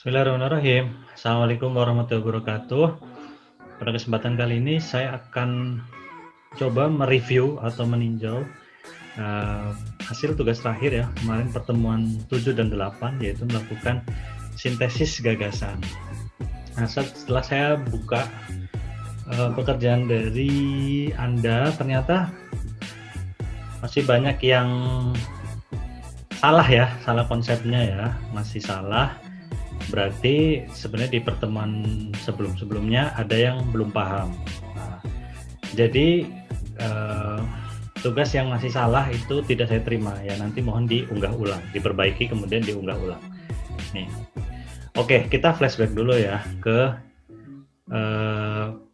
Bismillahirrahmanirrahim. Assalamualaikum warahmatullahi wabarakatuh. Pada kesempatan kali ini saya akan coba mereview atau meninjau hasil tugas terakhir ya kemarin pertemuan 7 dan 8, yaitu melakukan sintesis gagasan. Nah, setelah saya buka pekerjaan dari Anda, ternyata masih banyak yang salah ya, salah konsepnya ya, masih salah. Berarti sebenarnya di pertemuan sebelum-sebelumnya ada yang belum paham. Nah, jadi tugas yang masih salah itu tidak saya terima ya, nanti mohon diunggah ulang, diperbaiki kemudian diunggah ulang. Nih, oke, kita flashback dulu ya ke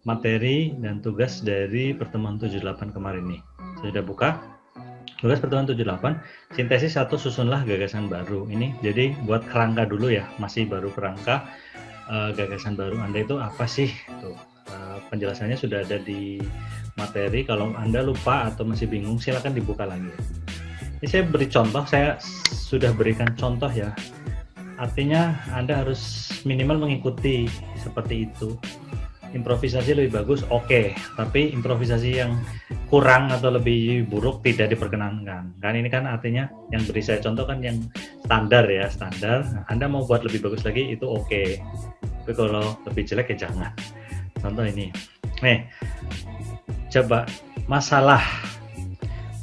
materi dan tugas dari pertemuan 78 kemarin nih. Saya sudah buka. Tugas pertemuan 78, sintesis satu susunlah gagasan baru. Ini jadi buat kerangka dulu ya, masih baru kerangka gagasan baru Anda itu apa sih? Tuh, penjelasannya sudah ada di materi. Kalau Anda lupa atau masih bingung, silakan dibuka lagi. Ini saya beri contoh, saya sudah berikan contoh ya. Artinya Anda harus minimal mengikuti seperti itu. Improvisasi lebih bagus, oke, tapi improvisasi yang kurang atau lebih buruk tidak diperkenankan. Kan ini kan artinya yang beri saya contoh kan yang standar ya, standar. Nah, Anda mau buat lebih bagus lagi itu oke. Tapi kalau lebih jelek ya jangan. Contoh ini. Nih. Coba masalah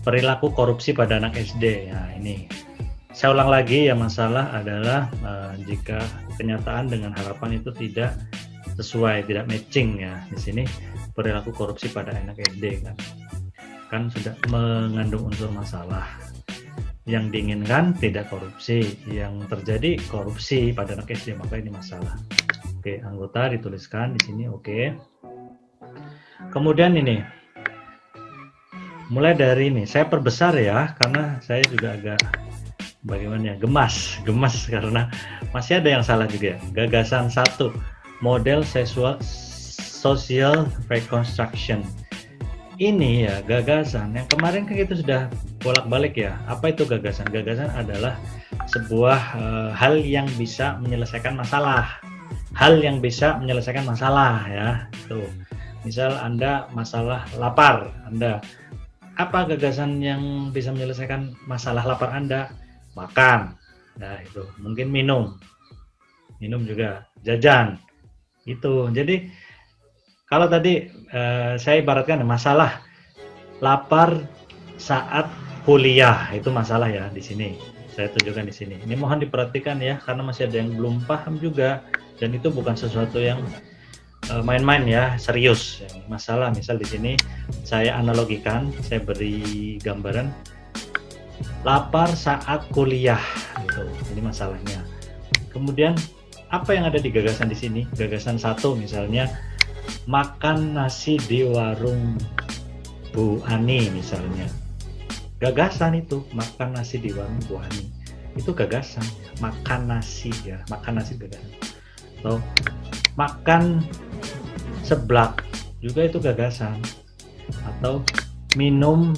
perilaku korupsi pada anak SD. Nah, ini. Saya ulang lagi ya, masalah adalah jika kenyataan dengan harapan itu tidak sesuai, tidak matching ya. Di sini perilaku korupsi pada anak SD kan sudah mengandung unsur masalah. Yang diinginkan tidak korupsi, yang terjadi korupsi pada anak SD, maka ini masalah. Oke, anggota dituliskan di sini, oke. Kemudian ini, mulai dari ini, saya perbesar ya, karena saya juga agak bagaimana ya, gemas karena masih ada yang salah juga. Gagasan 1, model social reconstruction. Ini ya gagasan yang kemarin kan itu sudah bolak-balik ya. Apa itu gagasan? Gagasan adalah sebuah hal yang bisa menyelesaikan masalah. Hal yang bisa menyelesaikan masalah ya. Tuh. Misal Anda masalah lapar, Anda apa gagasan yang bisa menyelesaikan masalah lapar Anda? Makan. Nah, itu. Mungkin minum. Minum juga, jajan. Itu. Jadi kalau tadi saya ibaratkan masalah lapar saat kuliah, itu masalah ya di sini. Saya tunjukkan di sini. Ini mohon diperhatikan ya, karena masih ada yang belum paham juga, dan itu bukan sesuatu yang main-main ya, serius. Masalah misal di sini saya analogikan, saya beri gambaran lapar saat kuliah, gitu. Ini masalahnya. Kemudian apa yang ada di gagasan di sini? Gagasan 1 misalnya makan nasi di warung Bu Ani misalnya. Gagasan itu makan nasi di warung Bu Ani. Itu gagasan, makan nasi ya, makan nasi gagasan. Atau makan seblak juga itu gagasan. Atau minum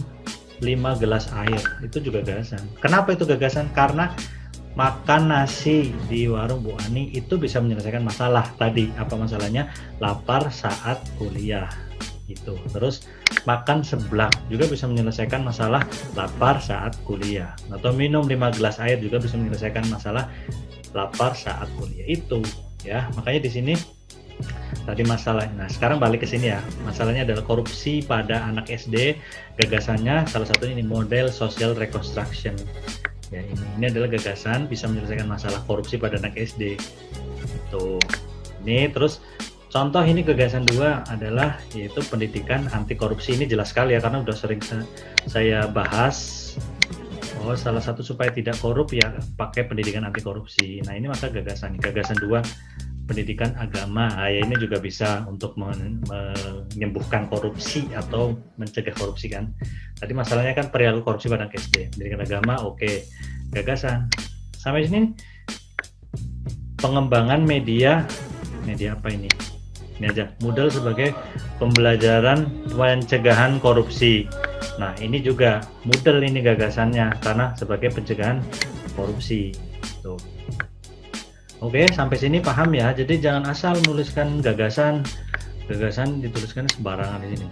5 gelas air, itu juga gagasan. Kenapa itu gagasan? Karena makan nasi di warung Bu Ani itu bisa menyelesaikan masalah tadi. Apa masalahnya? Lapar saat kuliah itu. Terus makan seblak juga bisa menyelesaikan masalah lapar saat kuliah. Atau minum 5 gelas air juga bisa menyelesaikan masalah lapar saat kuliah itu ya. Makanya di sini tadi masalah. Nah, sekarang balik ke sini ya. Masalahnya adalah korupsi pada anak SD. Gagasannya salah satunya ini model social reconstruction. Ya, ini adalah gagasan bisa menyelesaikan masalah korupsi pada anak SD. Itu. Ini terus contoh ini gagasan 2 adalah yaitu pendidikan anti korupsi. Ini jelas sekali ya, karena udah sering saya bahas. Oh, salah satu supaya tidak korup ya pakai pendidikan anti korupsi. Nah, ini maka gagasan 2 pendidikan agama. Nah, ya ini juga bisa untuk menyembuhkan korupsi atau mencegah korupsi kan. Tadi masalahnya kan perilaku korupsi pada anak SD. Pendidikan agama oke. Gagasan. Sampai sini pengembangan media apa ini? Ini aja. Modal sebagai pembelajaran pencegahan korupsi. Nah, ini juga modal ini gagasannya karena sebagai pencegahan korupsi. Tuh. Oke, sampai sini paham ya. Jadi jangan asal menuliskan gagasan dituliskan sembarangan di sini.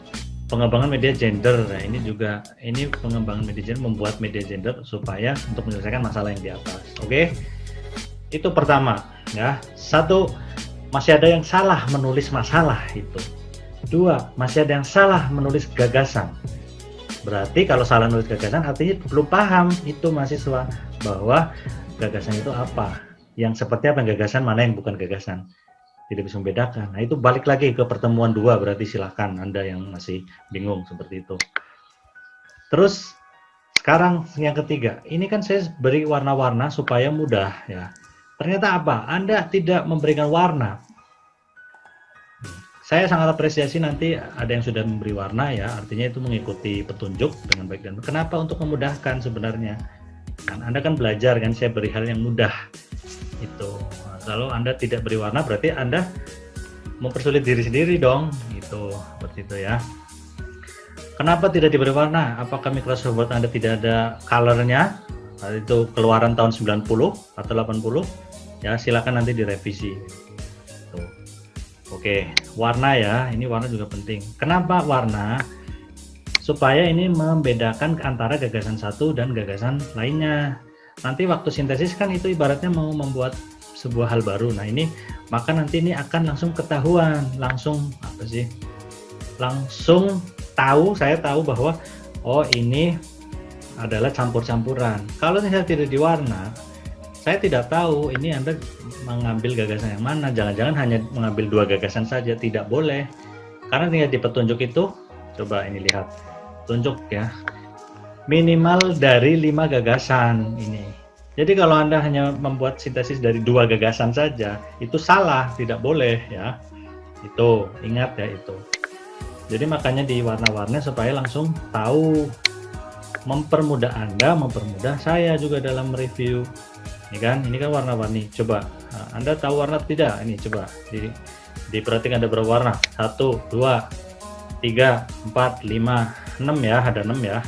Pengembangan media gender. Nah, ini pengembangan media gender, membuat media gender supaya untuk menyelesaikan masalah yang di atas. Oke. Itu pertama, ya. Satu, masih ada yang salah menulis masalah itu. Dua, masih ada yang salah menulis gagasan. Berarti kalau salah menulis gagasan artinya belum paham itu mahasiswa bahwa gagasan itu apa, yang seperti apa gagasan, mana yang bukan gagasan, tidak bisa membedakan. Nah, itu balik lagi ke pertemuan 2, berarti silahkan Anda yang masih bingung seperti itu. Terus sekarang yang ketiga, ini kan saya beri warna-warna supaya mudah ya. Ternyata apa? Anda tidak memberikan warna. Saya sangat apresiasi nanti ada yang sudah memberi warna ya, artinya itu mengikuti petunjuk dengan baik dan kenapa untuk memudahkan sebenarnya. Kan Anda kan belajar kan, saya beri hal yang mudah itu. Nah, kalau Anda tidak beri warna berarti Anda mempersulit diri sendiri dong, gitu, seperti itu ya. Kenapa tidak diberi warna? Apakah Microsoft Word Anda tidak ada colornya? Nah, itu keluaran tahun 90 atau 80? Ya, silakan nanti direvisi. Tuh. Oke, warna ya, ini warna juga penting. Kenapa warna? Supaya ini membedakan antara gagasan satu dan gagasan lainnya. Nanti waktu sintesis kan itu ibaratnya mau membuat sebuah hal baru. Nah ini, maka nanti ini akan langsung ketahuan, langsung apa sih? Langsung tahu, saya tahu bahwa oh ini adalah campur-campuran. Kalau saya tidak diwarna, saya tidak tahu ini Anda mengambil gagasan yang mana. Jangan-jangan hanya mengambil 2 gagasan saja, tidak boleh. Karena tinggal di petunjuk itu, coba ini lihat, tunjuk ya, minimal dari 5 gagasan ini. Jadi kalau Anda hanya membuat sintesis dari 2 gagasan saja, itu salah, tidak boleh ya. Itu, ingat ya itu. Jadi makanya di warna-warna supaya langsung tahu, mempermudah Anda, mempermudah saya juga dalam review. Ini kan warna-warni. Coba Anda tahu warna tidak? Ini coba diperhatikan ada berapa warna? 1, 2, 3, 4, 5, 6 ya, ada 6 ya.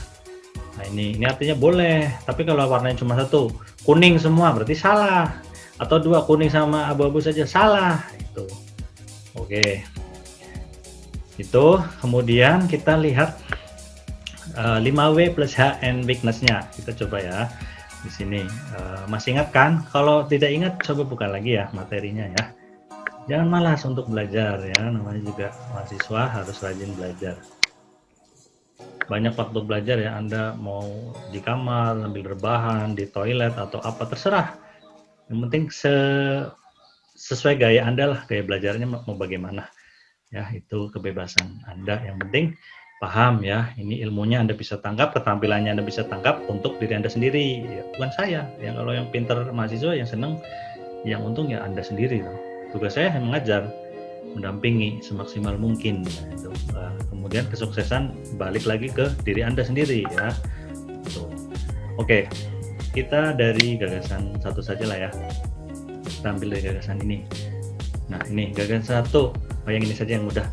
Nah ini artinya boleh, tapi kalau warnanya cuma 1, kuning semua berarti salah. Atau 2, kuning sama abu-abu saja salah. Itu. Oke. Itu kemudian kita lihat 5W plus HN weakness-nya. Kita coba ya. Di sini masih ingat kan? Kalau tidak ingat coba buka lagi ya materinya ya. Jangan malas untuk belajar ya, namanya juga mahasiswa harus rajin belajar. Banyak waktu belajar ya, Anda mau di kamar sambil rebahan, di toilet atau apa terserah. Yang penting sesuai gaya Anda lah, gaya belajarnya mau bagaimana. Ya, itu kebebasan Anda. Yang penting paham ya, ini ilmunya Anda bisa tangkap, keterampilannya Anda bisa tangkap untuk diri Anda sendiri, ya, bukan saya. Yang kalau yang pinter mahasiswa yang senang, yang untung ya Anda sendiri. Tugas saya hanya mengajar, mendampingi semaksimal mungkin. Nah, itu. Kemudian kesuksesan balik lagi ke diri Anda sendiri ya. Tuh. Oke, kita dari gagasan satu saja lah ya. Kita ambil dari gagasan ini. Nah ini gagasan 1, yang ini saja yang mudah.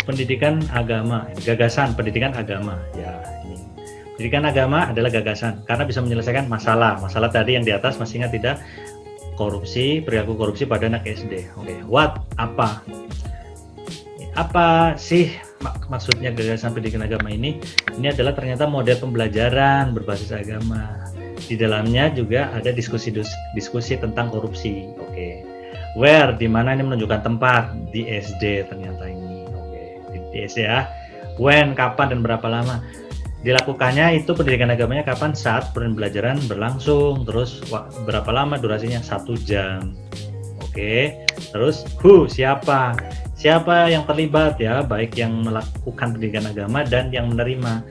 Pendidikan agama, gagasan pendidikan agama ya. Ini pendidikan agama adalah gagasan karena bisa menyelesaikan masalah tadi yang di atas, masih ingat tidak? Korupsi, perilaku korupsi pada anak SD. Oke, apa sih maksudnya gagasan pendidikan agama ini? Ini adalah ternyata model pembelajaran berbasis agama. Di dalamnya juga ada diskusi tentang korupsi. Oke. Where, di mana ini menunjukkan tempat, di SD ternyata ini. Oke, di SD ya. When, kapan dan berapa lama dilakukannya, itu pendidikan agamanya kapan? Saat pembelajaran berlangsung. Terus berapa lama durasinya? 1 jam. Oke. Terus who, siapa yang terlibat ya, baik yang melakukan pendidikan agama dan yang menerima.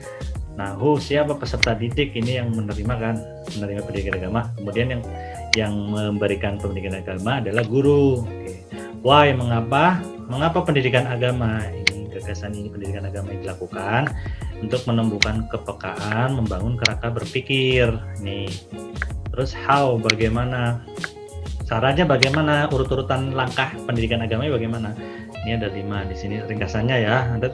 Nah, who, siapa peserta didik, ini yang menerima kan, menerima pendidikan agama. Kemudian yang memberikan pendidikan agama adalah guru. Oke. Why, mengapa pendidikan agama ini, gagasan ini pendidikan agama yang dilakukan untuk menumbuhkan kepekaan, membangun kerangka berpikir. Nih. Terus how, bagaimana caranya, bagaimana urut-urutan langkah pendidikan agamanya bagaimana. Ini ada 5 di sini ringkasannya ya. Anda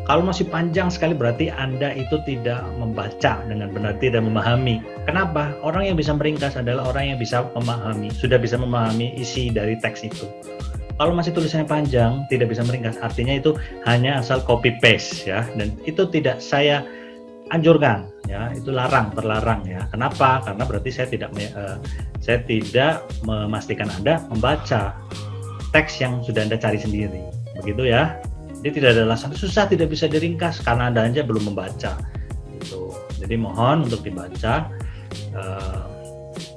Kalau masih panjang sekali berarti Anda itu tidak membaca dengan benar, tidak memahami. Kenapa? Orang yang bisa meringkas adalah orang yang bisa memahami, sudah bisa memahami isi dari teks itu. Kalau masih tulisannya panjang, tidak bisa meringkas, artinya itu hanya asal copy paste ya, dan itu tidak saya anjurkan ya, itu terlarang ya. Kenapa? Karena berarti saya tidak memastikan Anda membaca teks yang sudah Anda cari sendiri. Begitu ya. Jadi tidak ada alasan susah tidak bisa diringkas karena Anda aja belum membaca. Gitu. Jadi mohon untuk dibaca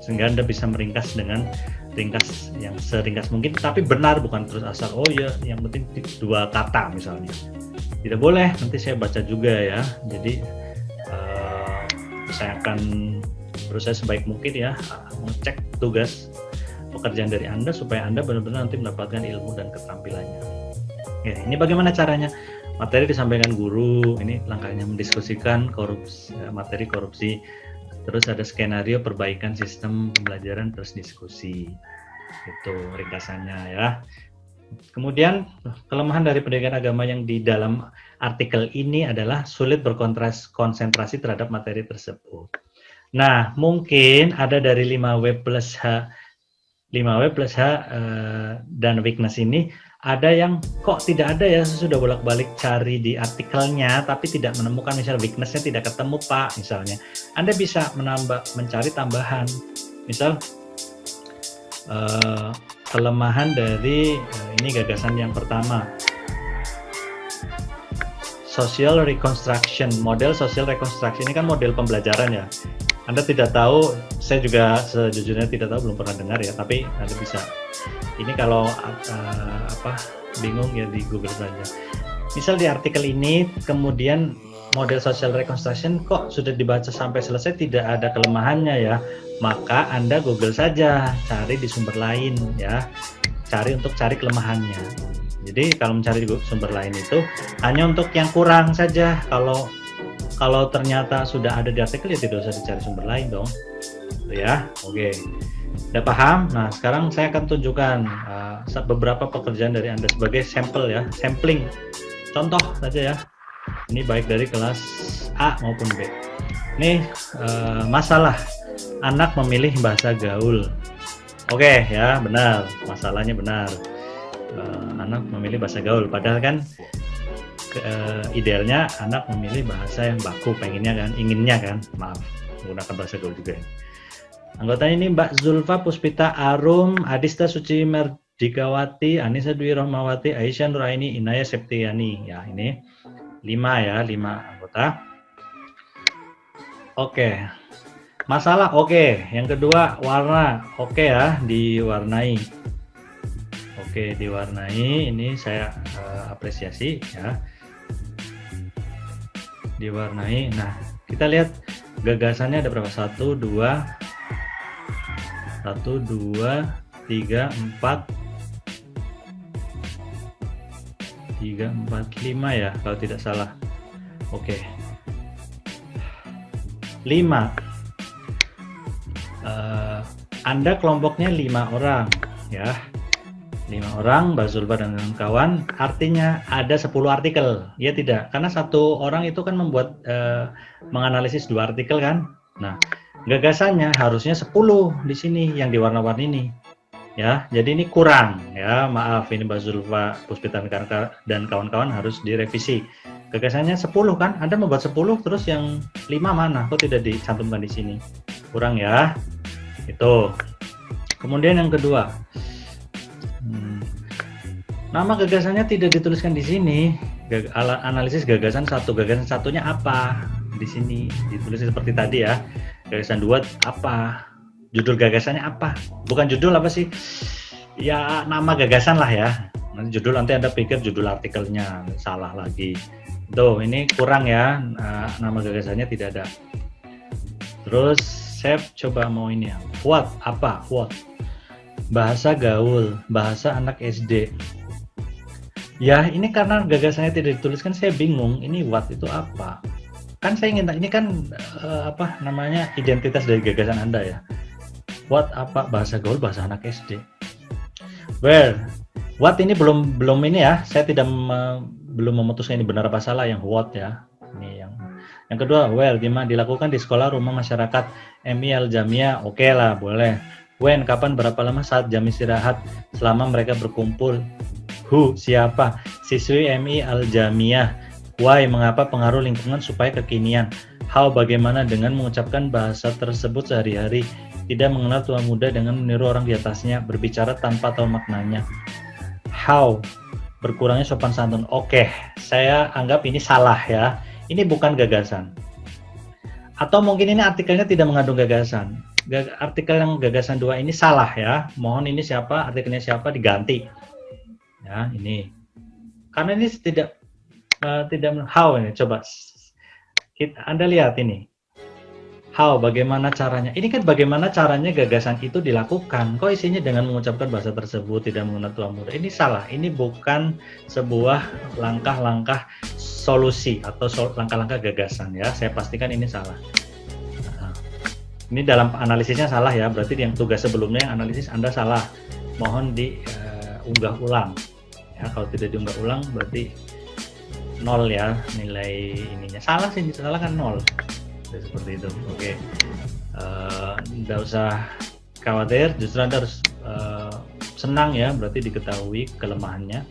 sehingga Anda bisa meringkas dengan ringkas yang seringkas mungkin, tapi benar, bukan terus asal oh ya yang penting 2 kata misalnya. Tidak boleh, nanti saya baca juga ya. Jadi saya akan berusaha sebaik mungkin ya mengecek tugas pekerjaan dari Anda supaya Anda benar-benar nanti mendapatkan ilmu dan keterampilannya. Oke, ini bagaimana caranya? Materi disampaikan guru, ini langkahnya mendiskusikan materi korupsi, terus ada skenario perbaikan sistem pembelajaran, terus diskusi. Itu ringkasannya ya. Kemudian kelemahan dari pendidikan agama yang di dalam artikel ini adalah sulit berkonsentrasi terhadap materi tersebut. Nah, mungkin ada dari 5W plus H dan weakness ini, ada yang kok tidak ada ya, sudah bolak-balik cari di artikelnya tapi tidak menemukan, misalnya weakness-nya tidak ketemu Pak misalnya. Anda bisa mencari tambahan, misal kelemahan dari ini gagasan yang pertama, social reconstruction, model social reconstruction ini kan model pembelajaran ya. Anda tidak tahu, saya juga sejujurnya tidak tahu, belum pernah dengar ya, tapi Anda bisa. Ini kalau bingung ya di Google saja. Misal di artikel ini, kemudian model social reconstruction kok sudah dibaca sampai selesai tidak ada kelemahannya ya, maka Anda Google saja, cari di sumber lain ya, cari kelemahannya. Jadi kalau mencari di sumber lain itu hanya untuk yang kurang saja. Kalau ternyata sudah ada di artikel ya tidak usah dicari sumber lain dong. Gitu ya. Oke. Udah paham? Nah, sekarang saya akan tunjukkan beberapa pekerjaan dari Anda sebagai sampel ya, sampling. Contoh saja ya. Ini baik dari kelas A maupun B. Ini masalah anak memilih bahasa gaul. Oke ya, benar. Masalahnya benar. Anak memilih bahasa gaul. Padahal kan idealnya anak memilih bahasa yang baku, inginnya kan, menggunakan bahasa gaul juga. Anggotanya ini Mbak Zulfa Puspita Arum, Adista Suci Merdikawati, Anissa Dwi Rohmawati, Aisyah Nuraini, Inaya Septiani. Ya, ini 5 anggota. Oke. Masalah oke. Yang kedua warna. Oke ya, diwarnai. Oke, diwarnai. Ini saya apresiasi ya. Diwarnai. Nah, kita lihat gagasannya ada berapa? 1, 2, 3, 4 3, 4, 5 ya kalau tidak salah. Oke. 5. Anda kelompoknya 5 orang ya. 5 orang, Mbak Zulfa dan kawan, artinya ada 10 artikel. Ya tidak, karena satu orang itu kan membuat menganalisis 2 artikel kan. Nah, gagasannya harusnya 10 di sini yang diwarna-warni ini. Ya, jadi ini kurang ya. Maaf, ini Mbak Zulfa Puspita dan kawan-kawan harus direvisi. Gagasannya 10 kan? Anda membuat 10 terus yang 5 mana? Kok tidak dicantumkan di sini? Kurang ya. Itu. Kemudian yang kedua. Nama gagasannya tidak dituliskan di sini. Analisis gagasan 1. Gagasan satunya apa? Di sini ditulis seperti tadi ya. Gagasan 2 apa? Judul gagasannya apa? Bukan judul apa sih? Ya nama gagasan lah ya. Nanti judul, nanti Anda pikir judul artikelnya, salah lagi. Tuh, ini kurang ya. Nama gagasannya tidak ada. Terus saya coba mau ini ya. What? Apa? What? Bahasa gaul, bahasa anak SD. Ya, ini karena gagasannya tidak dituliskan, saya bingung. Ini what itu apa? Kan saya ingin, ini kan identitas dari gagasan Anda ya. What apa? Bahasa gaul, bahasa anak SD. Well, what ini belum ini ya. Saya tidak belum memutuskan ini benar apa salah, yang what ya. Ini yang kedua, where, di mana, dilakukan di sekolah, rumah, masyarakat, MI al-Jamiah, oke lah, boleh. When, kapan, berapa lama, saat, jam istirahat, selama mereka berkumpul. Who, siapa, siswi MI al-Jamiah. Why, mengapa, pengaruh lingkungan supaya kekinian. How, bagaimana dengan mengucapkan bahasa tersebut sehari-hari, tidak mengenal tua muda dengan meniru orang di atasnya, berbicara tanpa tahu maknanya. How, berkurangnya sopan santun. Oke, saya anggap ini salah ya. Ini bukan gagasan. Atau mungkin ini artikelnya tidak mengandung gagasan. Artikel yang gagasan 2 ini salah ya. Mohon ini siapa, artikelnya siapa diganti. Ya, ini. Karena ini tidak how ini. Coba Anda lihat ini. How, bagaimana caranya? Ini kan bagaimana caranya gagasan itu dilakukan. Kok isinya dengan mengucapkan bahasa tersebut tidak mengenal tua muda? Ini salah. Ini bukan sebuah langkah-langkah solusi atau langkah-langkah gagasan ya. Saya pastikan ini salah. Nah, ini dalam analisisnya salah ya. Berarti yang tugas sebelumnya yang analisis Anda salah. Mohon diunggah ulang. Ya, kalau tidak diunggah ulang berarti 0 ya nilai ininya. Salah sih, salah kan 0. Seperti itu. Oke. Tidak usah khawatir, justru Anda harus senang ya, berarti diketahui kelemahannya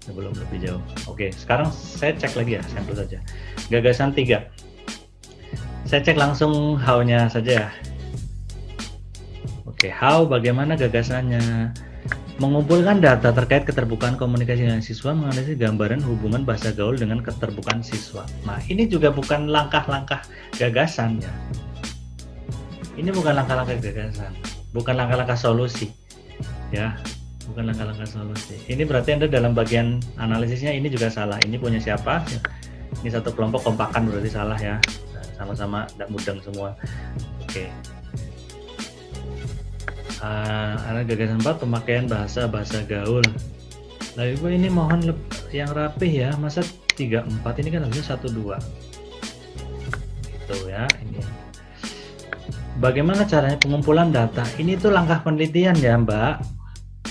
sebelum lebih jauh. Oke, sekarang saya cek lagi ya, sampel saja. Gagasan 3. Saya cek langsung how-nya saja ya. Oke, how, bagaimana gagasannya? Mengumpulkan data terkait keterbukaan komunikasi dengan siswa, menganalisis gambaran hubungan bahasa gaul dengan keterbukaan siswa. Nah, ini juga bukan langkah-langkah gagasan ya. Ini bukan langkah-langkah gagasan, bukan langkah-langkah solusi. Ya, bukan langkah-langkah solusi. Ini berarti Anda dalam bagian analisisnya ini juga salah. Ini punya siapa? Ini satu kelompok kompakan berarti salah ya. Sama-sama tidak mudeng semua. Oke. Ada gagasan 4, pemakaian bahasa gaul. Nah, Ibu ini mohon yang rapih ya. Masa 3, 4 ini kan harusnya 1, 2. Gitu ya. Ini. Bagaimana caranya pengumpulan data? Ini tuh langkah penelitian ya, Mbak.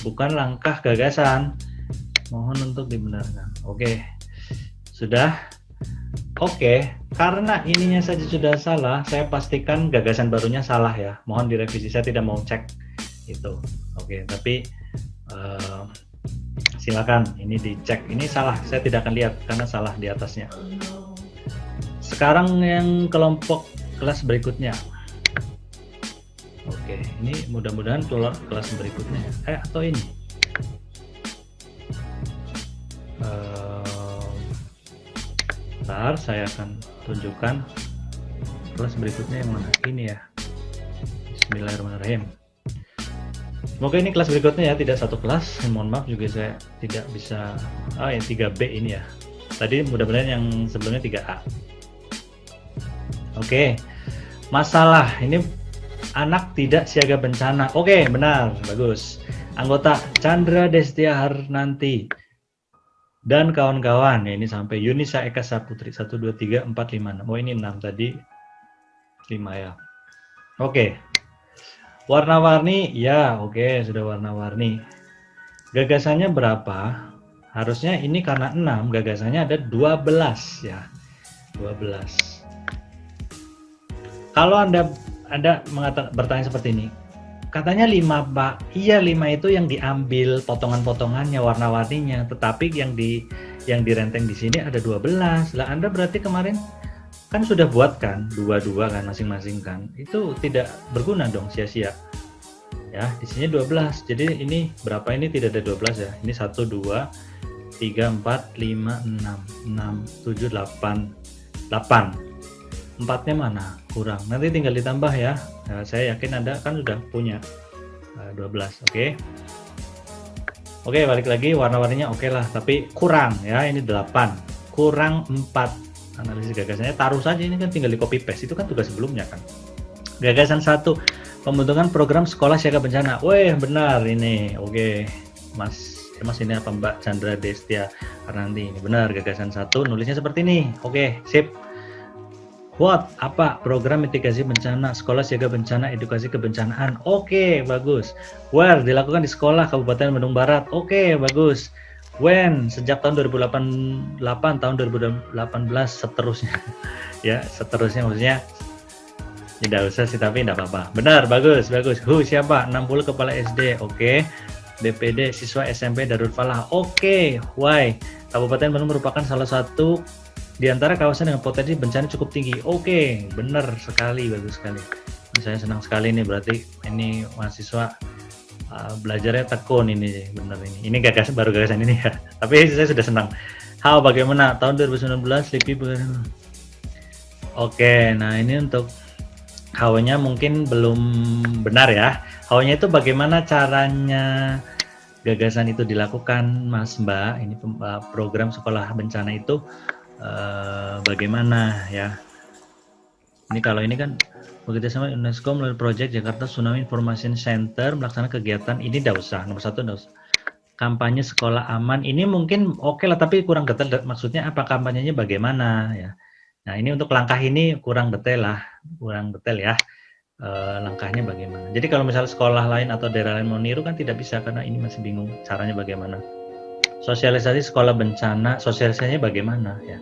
Bukan langkah gagasan. Mohon untuk dibenarkan. Oke. Sudah? Oke. Karena ininya saja sudah salah, saya pastikan gagasan barunya salah ya. Mohon direvisi. Saya tidak mau cek itu. Oke, tapi silakan ini dicek. Ini salah, saya tidak akan lihat karena salah di atasnya. Sekarang yang kelompok kelas berikutnya. Oke, ini mudah-mudahan keluar kelas berikutnya ya. Atau ini. Bentar, saya akan tunjukkan kelas berikutnya yang mana. Ini ya. Bismillahirrahmanirrahim. Semoga ini kelas berikutnya ya, tidak satu kelas. Mohon maaf juga saya tidak bisa. Yang 3B ini ya. Tadi mudah-mudahan yang sebelumnya 3A. Oke. Masalah ini anak tidak siaga bencana. Oke, benar, bagus. Anggota Chandra Destia Harnanti dan kawan-kawan. Ini sampai Yunisa Eka Saputri 1 2 3 4 5 6. Oh, ini 6 tadi. 5 ya. Oke. Warna-warni, ya oke, sudah warna-warni. Gagasannya berapa? Harusnya ini karena 6, gagasannya ada 12 ya. 12. Kalau Anda bertanya seperti ini, katanya 5 Pak. Iya, 5 itu yang diambil potongan-potongannya, warna-warninya. Tetapi yang direnteng di sini ada 12. Lah Anda berarti kemarin kan sudah buat kan 2 kan masing-masing kan, itu tidak berguna dong, sia-sia ya. Di sini 12, jadi ini berapa, ini tidak ada 12 ya, ini 1 2 3 4 5 6 7 8 4-nya mana kurang, nanti tinggal ditambah ya. Nah, saya yakin Anda kan sudah punya 12. Oke, balik lagi warna-warninya oke lah, tapi kurang ya, ini 8 kurang 4. Analisis gagasannya taruh saja, ini kan tinggal di copy paste, itu kan tugas sebelumnya kan. Gagasan 1, pembentukan program sekolah siaga bencana. Weh, benar ini. Oke. Mas ini apa Mbak Chandra Destia Harnanti, ini benar gagasan 1, nulisnya seperti ini. Oke, sip. What? Apa? Program mitigasi bencana sekolah siaga bencana edukasi kebencanaan. Oke, bagus. Where? Dilakukan di sekolah Kabupaten Bandung Barat. Oke, bagus. When sejak tahun 2008 tahun 2018 seterusnya ya seterusnya maksudnya tidak usah sih tapi tidak apa-apa. Benar, bagus. Who siapa? 60 kepala SD. Oke. DPD siswa SMP Darul Falah. Oke. Why? Kabupaten Bandung merupakan salah satu di antara kawasan dengan potensi bencana cukup tinggi. Oke, benar sekali, bagus sekali. Saya senang sekali nih, berarti ini mahasiswa belajarnya tekun ini, benar ini. Ini baru gagasan ini ya. Tapi saya sudah senang. How, bagaimana? Tahun 2019 LIPI. Oke, nah ini untuk how-nya mungkin belum benar ya. How-nya itu bagaimana caranya gagasan itu dilakukan, Mas Mbak. Ini program sekolah bencana itu bagaimana ya. Ini kalau ini kan bekerjasama UNESCO melalui proyek Jakarta Tsunami Information Center melaksanakan kegiatan ini. Tidak usah, nomor 1 tidak usah. Kampanye sekolah aman ini mungkin oke lah, tapi kurang detail. Maksudnya apa kampanyenya bagaimana ya. Nah ini untuk langkah ini kurang detail ya. Langkahnya bagaimana. Jadi kalau misalnya sekolah lain atau daerah lain mau niru kan tidak bisa karena ini masih bingung caranya bagaimana. Sosialisasi sekolah bencana, sosialisasinya bagaimana ya.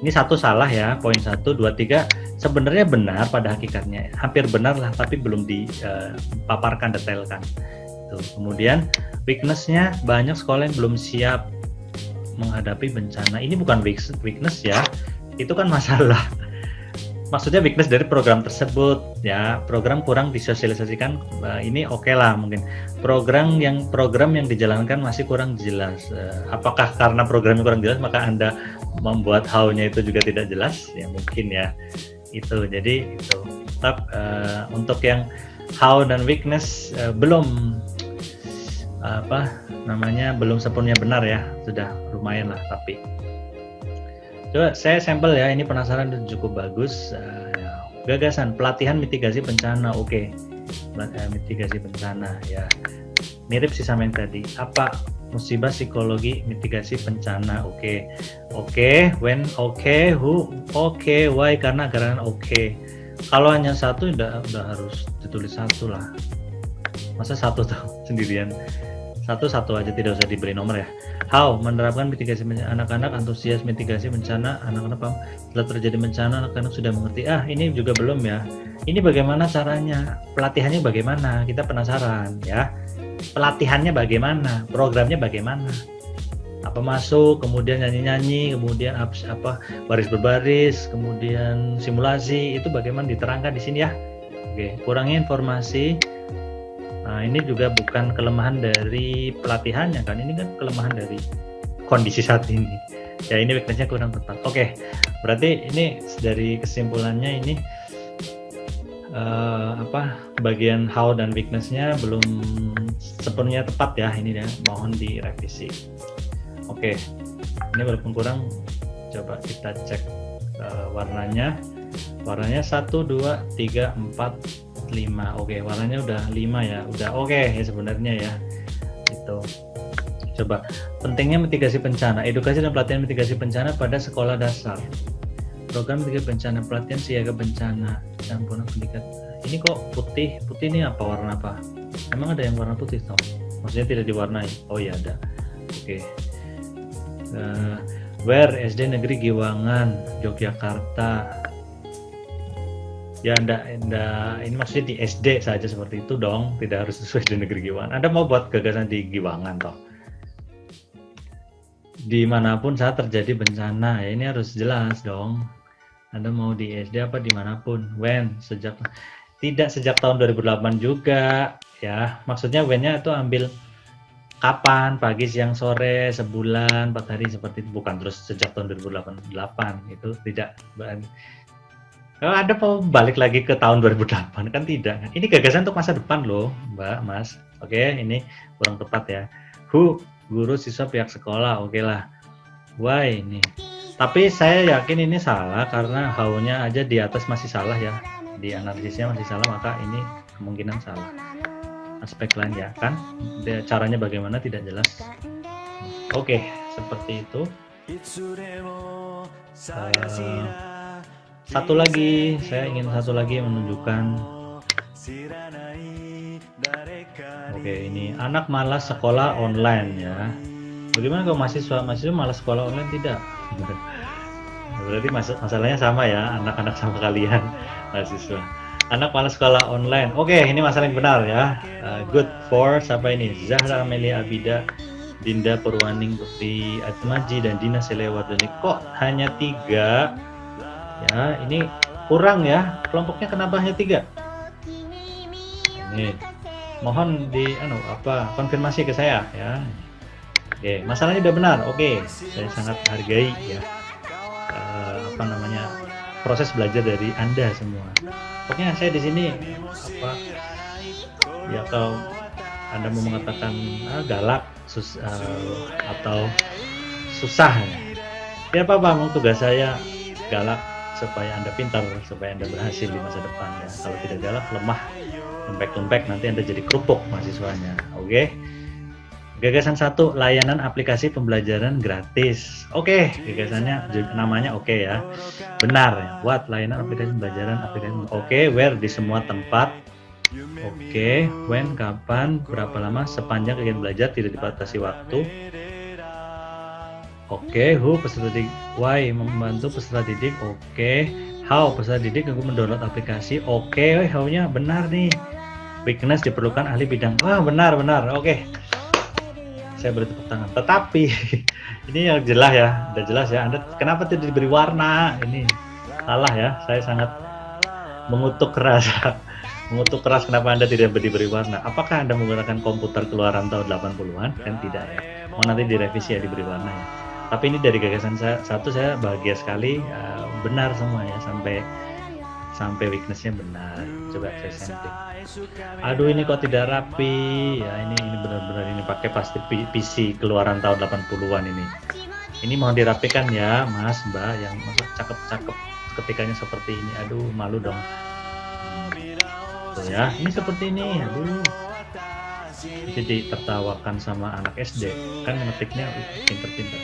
Ini satu salah ya, poin 1, 2, 3 sebenarnya benar pada hakikatnya, hampir benar lah, tapi belum dipaparkan, detailkan. Tuh. Kemudian weakness-nya banyak sekolah yang belum siap menghadapi bencana. Ini bukan weakness ya, itu kan masalah. Maksudnya weakness dari program tersebut ya, program kurang disosialisasikan. Ini oke lah mungkin. Program yang dijalankan masih kurang jelas. Apakah karena programnya kurang jelas maka Anda membuat how-nya itu juga tidak jelas? Ya mungkin ya. Itu jadi itu. Tetap untuk yang how dan weakness belum belum sepenuhnya benar ya. Sudah lumayan lah tapi. Coba saya sampel ya, ini penasaran dan cukup bagus. Gagasan pelatihan mitigasi bencana, oke. Mitigasi bencana ya, mirip sih sama yang tadi. Apa musibah psikologi mitigasi bencana, oke. When, who, why, karena oke. Kalau hanya satu udah harus ditulis satu lah. Masa satu tuh sendirian? Satu aja, tidak usah diberi nomor ya. How menerapkan mitigasi bencana, anak-anak antusias mitigasi bencana, anak-anak paham setelah terjadi bencana, anak-anak sudah mengerti. Ini juga belum ya. Ini bagaimana caranya, pelatihannya bagaimana, kita penasaran ya. Pelatihannya bagaimana, programnya bagaimana, apa masuk, kemudian nyanyi-nyanyi, kemudian apa baris berbaris, kemudian simulasi, itu bagaimana diterangkan di sini ya. Oke, kurangnya informasi. Nah ini juga bukan kelemahan dari pelatihannya kan, ini kan kelemahan dari kondisi saat ini ya, ini weakness-nya kurang tepat. Oke, berarti ini dari kesimpulannya ini bagian how dan weakness-nya belum sepenuhnya tepat ya, ini ya, mohon direvisi. Oke, ini walaupun kurang, coba kita cek warnanya 1, 2, 3, 4, 5. Oke, warnanya udah 5 ya, udah oke ya sebenarnya ya. Itu coba pentingnya mitigasi bencana, edukasi dan pelatihan mitigasi bencana pada sekolah dasar, program mitigasi bencana, pelatihan siaga bencana, campuran pendidikan. Ini kok putih ini apa, warna apa? Emang ada yang warna putih toh? Maksudnya tidak diwarnai? Oh iya ada. Oke. Where SD Negeri Giwangan Yogyakarta. Ya enggak, ini maksudnya di SD saja seperti itu dong, tidak harus sesuai di Negeri Giwangan. Anda mau buat gagasan di Giwangan toh? Dimanapun saat terjadi bencana, ya ini harus jelas dong. Anda mau di SD apa dimanapun. When, tidak sejak tahun 2008 juga ya. Maksudnya when-nya itu ambil kapan, pagi, siang, sore, sebulan, 4 hari seperti itu, bukan terus sejak tahun 2008 itu tidak. Kalau Anda mau balik lagi ke tahun 2008 kan tidak. Ini gagasan untuk masa depan loh, Mbak, Mas. Oke, ini kurang tepat ya. Who, guru, siswa, pihak sekolah. Oke lah. Why ini? Tapi saya yakin ini salah karena how-nya aja di atas masih salah ya. Di analisisnya masih salah, maka ini kemungkinan salah. Aspek lain ya kan, caranya bagaimana tidak jelas. Oke, seperti itu. Saya ingin satu lagi menunjukkan. Oke, ini anak malas sekolah online ya. Bagaimana kalau mahasiswa malas sekolah online? Tidak. Berarti masalahnya sama ya, anak-anak sama kalian mahasiswa. Anak malas sekolah online. Oke, ini masalah yang benar ya. Good for siapa ini? Zahra Amelia Abida, Dinda Purwaning Putri Atmaji, dan Dina Selewardani. Kok hanya 3? Ya, ini kurang ya. Kelompoknya kenapa hanya 3? Ini mohon konfirmasi ke saya ya. Oke, masalahnya udah benar. Oke, saya sangat hargai ya proses belajar dari Anda semua. Pokoknya saya di sini ya kalau Anda mau mengatakan galak atau susah ya apa-apa, mau tugas saya galak supaya Anda pintar, supaya Anda berhasil di masa depan ya. Kalau tidak galak, lemah, lembek-lembek, nanti Anda jadi kerupuk mahasiswanya. Oke. Gagasan 1, layanan aplikasi pembelajaran gratis. Oke, gagasannya namanya oke ya. Benar ya. What? Layanan aplikasi pembelajaran Oke, where? Di semua tempat. Oke, when? Kapan? Berapa lama? Sepanjang kegiatan belajar, tidak dibatasi waktu. Oke, who? Peserta didik. Why? Membantu peserta didik. Oke. How? Peserta didik mendownload aplikasi. Oke, how-nya benar nih. Weakness, diperlukan ahli bidang. Wah, benar. Oke. Saya beri tepuk tangan. Tetapi ini yang jelas ya, udah jelas ya. Anda kenapa tidak diberi warna? Ini salah ya. Saya sangat mengutuk keras. Mengutuk keras kenapa Anda tidak diberi warna. Apakah Anda menggunakan komputer keluaran tahun 80-an? Kan tidak ya. Mau nanti direvisi ya, diberi warna ya. Tapi ini dari gagasan saya bahagia sekali, benar semua ya, sampai weaknessnya benar. Coba saya sampling. Aduh, ini kok tidak rapi ya. Ini benar-benar ini pakai pasti PC keluaran tahun 80-an ini. Ini mohon dirapikan ya Mas, Mbak, yang masuk cakep-cakep ketikanya seperti ini. Aduh, malu dong. Tuh ya, ini seperti ini. Aduh, jadi tertawakan sama anak SD kan, ngetiknya pinter-pinter.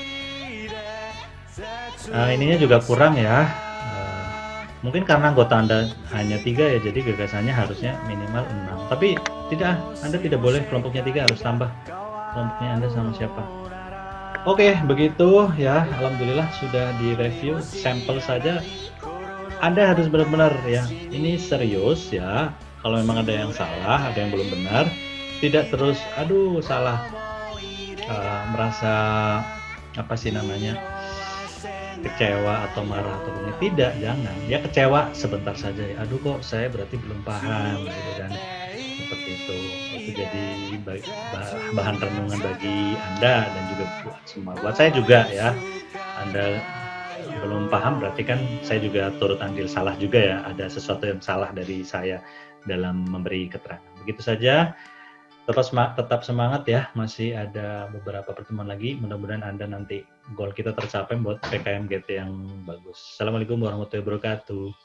Ininya juga kurang ya. Mungkin karena anggota Anda hanya 3 ya, jadi gagasannya harusnya minimal 6. Tapi tidak, Anda tidak boleh kelompoknya 3, harus tambah kelompoknya Anda sama siapa. Oke, begitu ya. Alhamdulillah sudah direview sampel saja. Anda harus benar-benar ya, ini serius ya. Kalau memang ada yang salah, ada yang belum benar, tidak terus aduh salah, merasa kecewa atau marah atau punya. Tidak, jangan ya, kecewa sebentar saja ya, aduh kok saya berarti belum paham gitu kan, seperti itu jadi bahan renungan bagi Anda dan juga buat saya juga ya. Anda belum paham berarti kan saya juga turut andil salah juga ya, ada sesuatu yang salah dari saya dalam memberi keterangan. Begitu saja. Tetap semangat ya, masih ada beberapa pertemuan lagi. Mudah-mudahan Anda nanti goal kita tercapai buat PKM GT yang bagus. Assalamualaikum warahmatullahi wabarakatuh.